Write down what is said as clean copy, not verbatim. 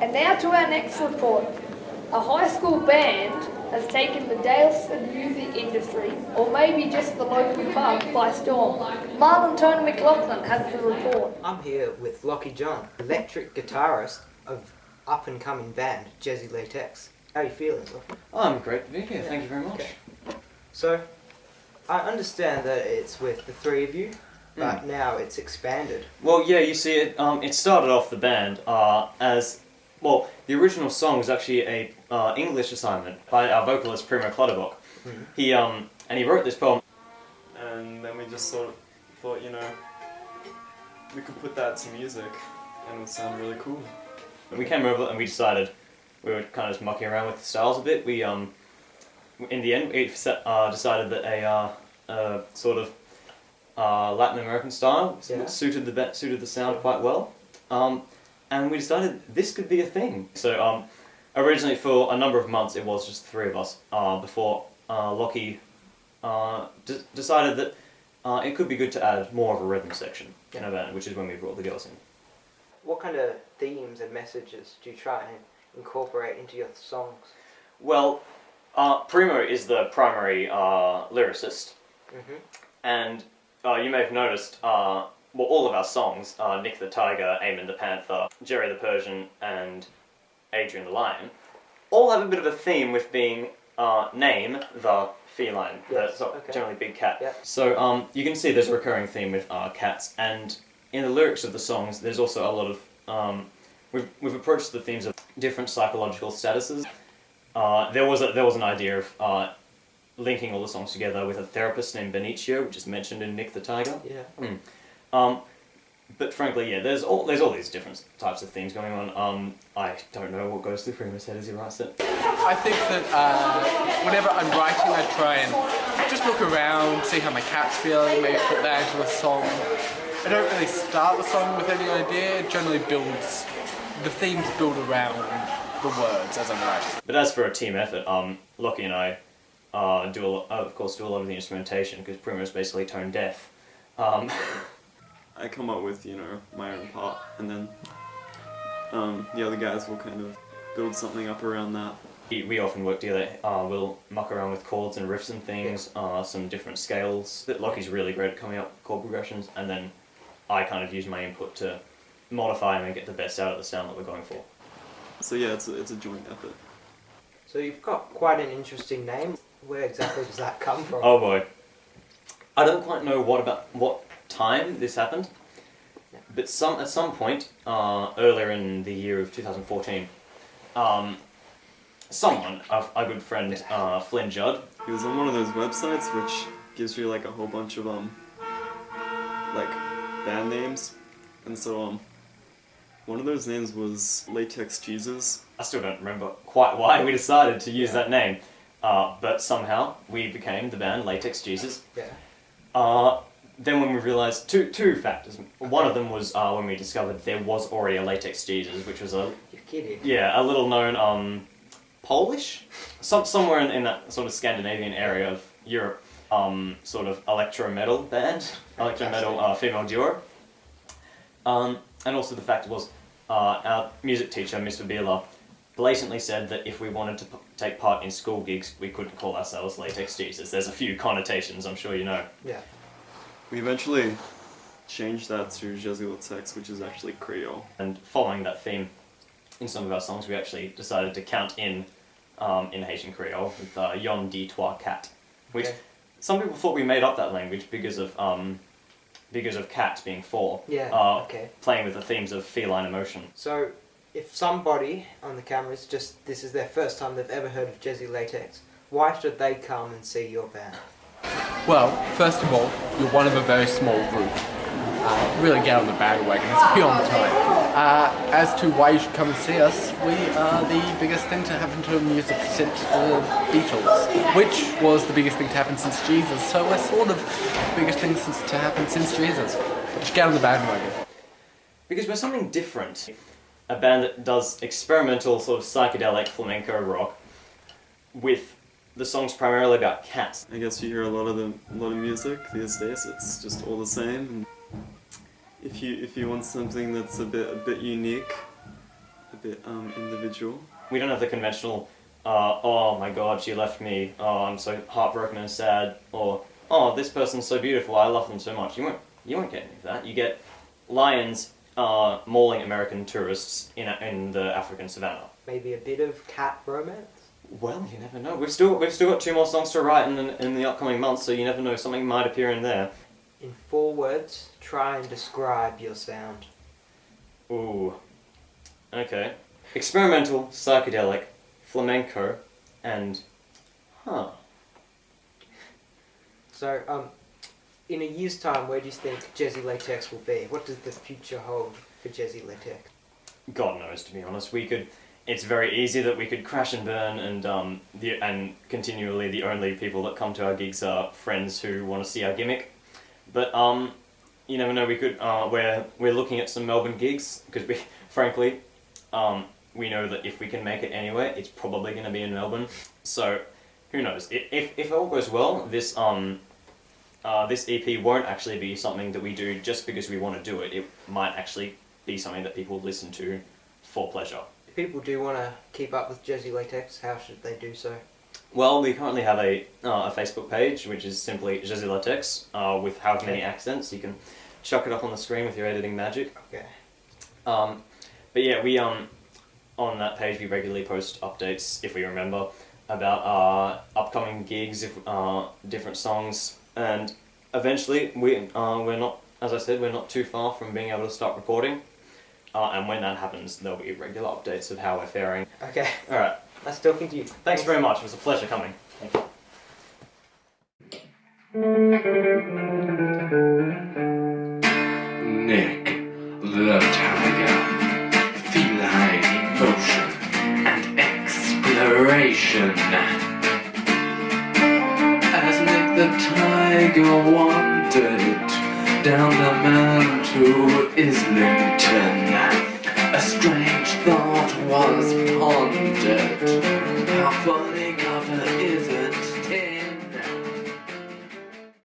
And now to our next report. A high school band has taken the Dalesford music industry, or maybe just the local pub, by storm. Marlon Toner-McLachlan has the report. I'm here with Lockie John, electric guitarist of up-and-coming band Jezi Lateks. How are you feeling, Lockie? Oh, I'm great to be here, thank you very much. Okay. So, I understand that it's with the three of you, but now it's expanded. Well, yeah, you see, it started off the band as... Well, the original song was actually a English assignment by our vocalist Primo Clutterbock. He wrote this poem. And then we just sort of thought, you know, we could put that to music and it would sound really cool. We came over and we decided we were kind of just mucking around with the styles a bit. We, in the end, we decided that a sort of Latin American style suited the sound quite well. And we decided this could be a thing. So originally for a number of months it was just the three of us before Lockie decided that it could be good to add more of a rhythm section in our band, which is when we brought the girls in. What kind of themes and messages do you try and incorporate into your songs? Well, Primo is the primary lyricist, and you may have noticed well, all of our songs, Nick the Tiger, Eamon the Panther, Jerry the Persian, and Adrian the Lion, all have a bit of a theme with being name the feline, generally big cat. Yeah. So you can see there's a recurring theme with cats, and in the lyrics of the songs there's also a lot of... we've approached the themes of different psychological statuses. There was an idea of linking all the songs together with a therapist named Benicio, which is mentioned in Nick the Tiger. Yeah. But frankly, yeah, there's all these different types of themes going on. I don't know what goes through Primo's head as he writes it. I think that whenever I'm writing, I try and just look around, see how my cat's feeling, maybe put that into a song. I don't really start the song with any idea. It generally builds, the themes build around the words as I'm writing. But as for a team effort, Lockie and I of course do a lot of the instrumentation because Primo's basically tone deaf. I come up with, you know, my own part, and then the other guys will kind of build something up around that. We often work together. We'll muck around with chords and riffs and things, some different scales. Lockie's really great at coming up with chord progressions, and then I kind of use my input to modify them and get the best out of the sound that we're going for. So yeah, it's a joint effort. So you've got quite an interesting name. Where exactly does that come from? Oh boy. I don't quite know what time this happened, but at some point earlier in the year of 2014, someone, a good friend, Flynn Judd. He was on one of those websites which gives you like a whole bunch of like band names, and so one of those names was Latex Jesus. I still don't remember quite why we decided to use that name, but somehow we became the band Latex Jesus. Yeah. Then when we realised two factors. One of them was when we discovered there was already a Latex Jesus, which was You're kidding. a little known Polish, somewhere in that sort of Scandinavian area of Europe, sort of electro metal band, electro metal female duo. And also the fact was our music teacher, Mr. Bieler, blatantly said that if we wanted to take part in school gigs, we couldn't call ourselves Latex Jesus. There's a few connotations, I'm sure you know. Yeah. We eventually changed that to Jezi Lateks, which is actually Creole. And following that theme, in some of our songs, we actually decided to count in Haitian Creole with Yon di toi cat, which some people thought we made up that language because of cat being four. Yeah. Playing with the themes of feline emotion. So, if somebody on the cameras this is their first time they've ever heard of Jezi Lateks, why should they come and see your band? Well, first of all, you're one of a very small group. Really get on the bandwagon, it's beyond time. As to why you should come and see us, we are the biggest thing to happen to music since the Beatles, which was the biggest thing to happen since Jesus, so we're sort of the biggest thing to happen since Jesus. Just get on the bandwagon. Because we're something different. A band that does experimental sort of psychedelic flamenco rock with the song's primarily about cats. I guess you hear a lot of music these days. It's just all the same. If you want something that's a bit unique, a bit individual. We don't have the conventional, oh my god, she left me, oh, I'm so heartbroken and sad, or, oh, this person's so beautiful, I love them so much. You won't get any of that. You get lions mauling American tourists in the African savannah. Maybe a bit of cat romance? Well, you never know. We've still got 2 more songs to write in the upcoming months, so you never know, something might appear in there. In 4 words, try and describe your sound. Ooh. Okay. Experimental, psychedelic, flamenco, and... Huh. So, in a year's time, where do you think Jezi Lateks will be? What does the future hold for Jezi Lateks? God knows, to be honest. It's very easy that we could crash and burn, and continually the only people that come to our gigs are friends who want to see our gimmick. But you never know. We could. We're looking at some Melbourne gigs because frankly, we know that if we can make it anywhere, it's probably going to be in Melbourne. So who knows? If all goes well, this EP won't actually be something that we do just because we want to do it. It might actually be something that people listen to for pleasure. If people do want to keep up with Jezi Lateks, how should they do so? Well, we currently have a Facebook page, which is simply Jezi Lateks, with however many accents. You can chuck it up on the screen with your editing magic. Okay. But yeah, we on that page we regularly post updates, if we remember, about upcoming gigs, different songs, and eventually we're not, as I said, we're not too far from being able to start recording. And when that happens, there'll be regular updates of how we're faring. Okay. All right. Nice talking to you. Thanks very much. It was a pleasure coming. Thank you. Nick, the tiger, feline emotion and exploration. As Nick the tiger wandered down the mountain to Islington, a strange thought was pondered. How funny